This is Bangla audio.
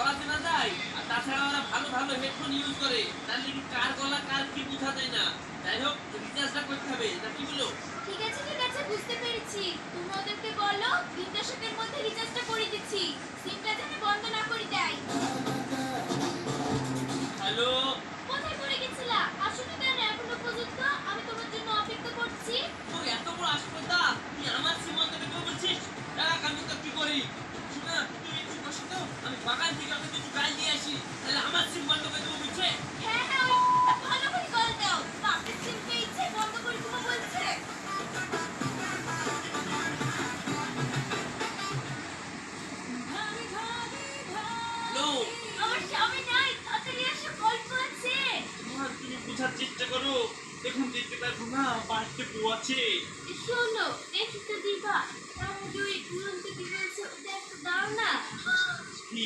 গলা চেনা যায়? আর তাছাড়া ওরা ভালো ভালো হেডফোন ইউজ করে, তাহলে কি কার গলা কার কি বোঝা যায় না। যাই হোক, রিচার্জটা করতে হবে, না কি বলো? ঠিক আছে বুঝতে পেরেছি। তুমি ওদেরকে বলো 2 দশকের মধ্যে রিচার্জটা করে দিচ্ছি, সিমটা যেন বন্ধ না করে দেয়। হ্যালো। কোথায় পড়ে গেছিলা? আসলে কেন এখনো পর্যন্ত? আমি তোমার জন্য অপেক্ষা করছি। তোর এত বড় আসপর্দা, তুই আমার সীমান্ত বের বলছিস? দেখ আমি তো কি করি। শোনা, তুই একটু বসে তো, আমি বাগান থেকে ওকে কিছু গাল দিয়ে আসি, তাহলে আমার সিম বন্ধ করে দেবো, বুঝছে? হ্যাঁ ওই ভালো করে কল দাও। বাপের সিম পেয়েছে, বন্ধ করে দেবো বলছে। হ্যালো। আমার স্বামী নাই, তাড়াতাড়ি এসে গল্প আছে। তুমি বোঝার চেষ্টা করো, দেখুন দেখতে পারবো না, বাড়িতে বউ আছে। শোনো, দেখি তো দিবা তার মধ্যে ওই উড়ন্ত কি বলছে ওটা একটু দাও না। কি